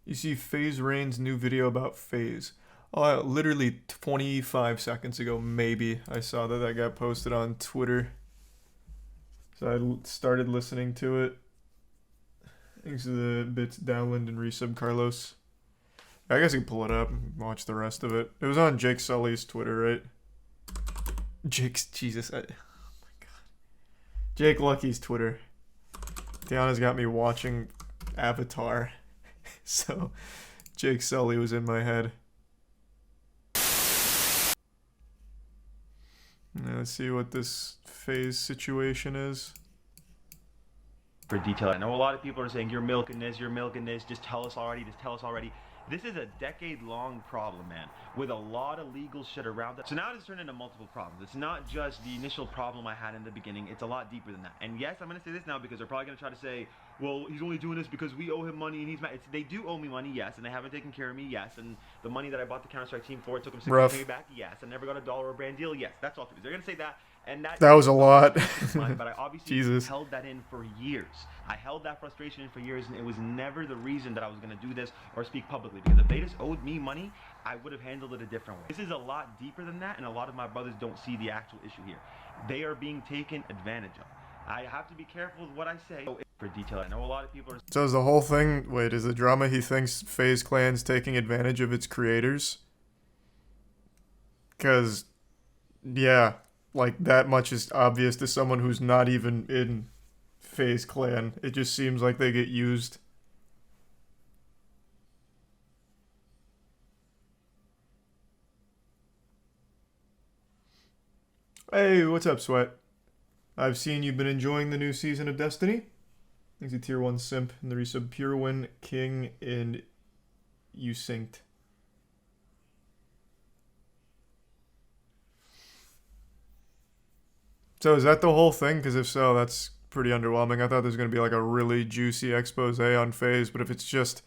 You see Faze Rain's new video about Faze. Oh, literally 25 seconds ago, maybe, I saw that got posted on Twitter. So I started listening to it. Thanks to the bits Dowland and Resub Carlos. I guess I can pull it up and watch the rest of it. It was on Jake Sully's Twitter, right? Jesus. Oh my god. Jake Lucky's Twitter. Deanna's got me watching Avatar. So, Jake Sully was in my head. Now let's see what this Faze situation is. For detail, I know a lot of people are saying you're milking this, just tell us already. This is a decade-long problem, man, with a lot of legal shit around it. So now it's turned into multiple problems. It's not just the initial problem I had in the beginning, it's a lot deeper than that. And yes, I'm gonna say this now because they're probably gonna try to say, well, he's only doing this because we owe him money and he's mad. They do owe me money, yes, and they haven't taken care of me, yes, and the money that I bought the Counter-Strike team for, it took them 6 months to pay me back, yes, I never got $1 or a brand deal, yes, that's all things. They're gonna say that. And that was a lot. But I obviously held that in for years. I held that frustration in for years, and it was never the reason that I was going to do this or speak publicly. Because if they just owed me money, I would have handled it a different way. This is a lot deeper than that, and a lot of my brothers don't see the actual issue here. They are being taken advantage of. I have to be careful with what I say. For detail, I know a lot of people are... So is the whole thing... Wait, is the drama he thinks FaZe Clan's taking advantage of its creators? Because, yeah... Like, that much is obvious to someone who's not even in FaZe Clan. It just seems like they get used. Hey, what's up, Sweat? I've seen you've been enjoying the new season of Destiny. Thanks to Tier 1 Simp and the resub Pure Win, King, and You Synced. So is that the whole thing? Because if so, that's pretty underwhelming. I thought there was going to be like a really juicy expose on FaZe, but if it's just,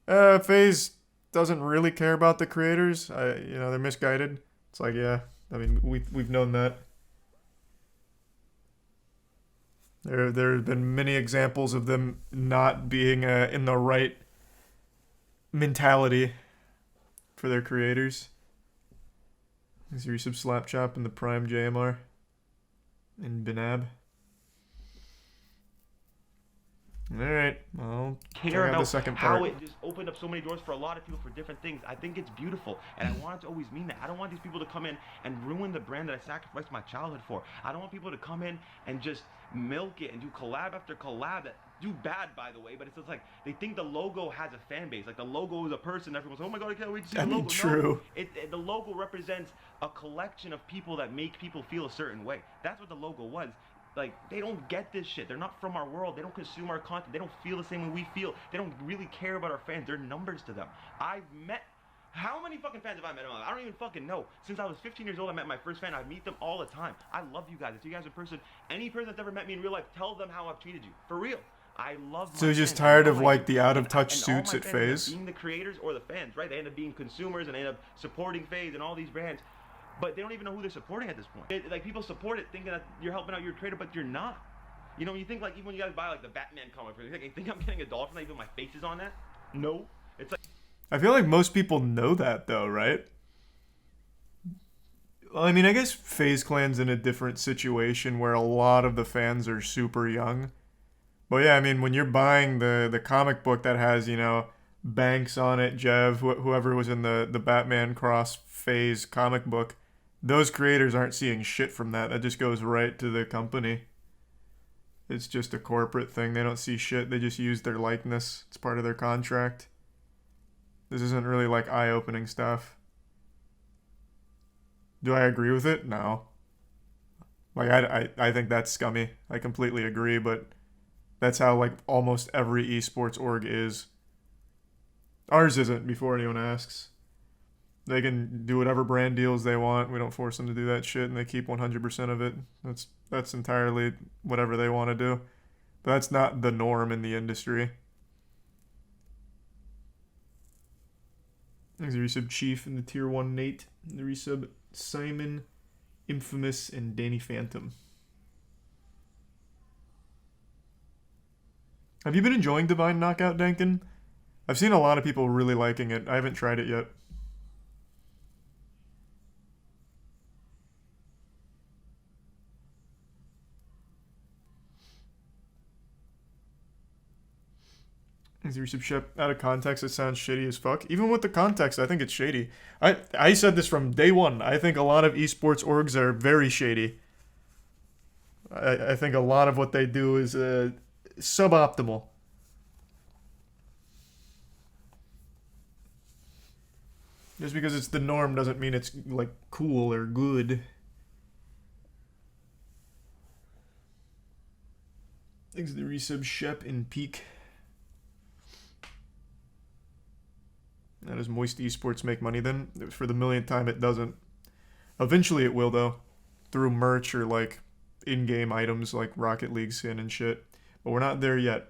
FaZe doesn't really care about the creators, they're misguided. It's like, yeah, I mean, we've known that. There have been many examples of them not being in the right mentality for their creators. Is your sub Slap Chop and the Prime JMR? And Benab. Alright, I'll care about the second part. How it just opened up so many doors for a lot of people for different things. I think it's beautiful, and I want it to always mean that. I don't want these people to come in and ruin the brand that I sacrificed my childhood for. I don't want people to come in and just milk it and do collab after collab that do bad, by the way, but it's just like they think the logo has a fan base. Like the logo is a person. Everyone's like, oh my god, I can't wait to see the logo. True. No, the logo represents a collection of people that make people feel a certain way. That's what the logo was. Like, they don't get this shit. They're not from our world. They don't consume our content. They don't feel the same way we feel. They don't really care about our fans. They're numbers to them. I've met... How many fucking fans have I met in my life? I don't even fucking know. Since I was 15 years old, I met my first fan. I meet them all the time. I love you guys. If you guys are in person, any person that's ever met me in real life, tell them how I've treated you. For real. I love my So you're just fans. tired of, like, the out-of-touch suits at FaZe? FaZe? Being the creators or the fans, right? They end up being consumers and they end up supporting FaZe and all these brands. But they don't even know who they're supporting at this point. Like, people support it thinking that you're helping out your creator, but you're not. You know, you think, like, even when you guys buy, like, the Batman comic, you think I'm getting $1 from that, even my face is on that? No. It's like... I feel like most people know that, though, right? Well, I mean, I guess FaZe Clan's in a different situation where a lot of the fans are super young. But yeah, I mean, when you're buying the comic book that has, Banks on it, Jev, whoever was in the Batman Cross FaZe comic book, those creators aren't seeing shit from that. That just goes right to the company. It's just a corporate thing. They don't see shit. They just use their likeness. It's part of their contract. This isn't really like eye-opening stuff. Do I agree with it? No. Like, I think that's scummy. I completely agree, but that's how, like, almost every esports org is. Ours isn't, before anyone asks. They can do whatever brand deals they want. We don't force them to do that shit, and they keep 100% of it. That's entirely whatever they want to do. But that's not the norm in the industry. There's the resub Chief and the Tier 1 Nate. And the resub Simon, Infamous, and Danny Phantom. Have you been enjoying Divine Knockout, Dankin? I've seen a lot of people really liking it. I haven't tried it yet. Out of context, it sounds shitty as fuck. Even with the context, I think it's shady. I said this from day one. I think a lot of esports orgs are very shady. I think a lot of what they do is suboptimal. Just because it's the norm doesn't mean it's like cool or good. Thanks to the resub Shep in peak. How does Moist Esports make money then? For the millionth time, it doesn't. Eventually it will, though. Through merch or, like, in-game items like Rocket League skin and shit. But we're not there yet.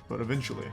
But eventually.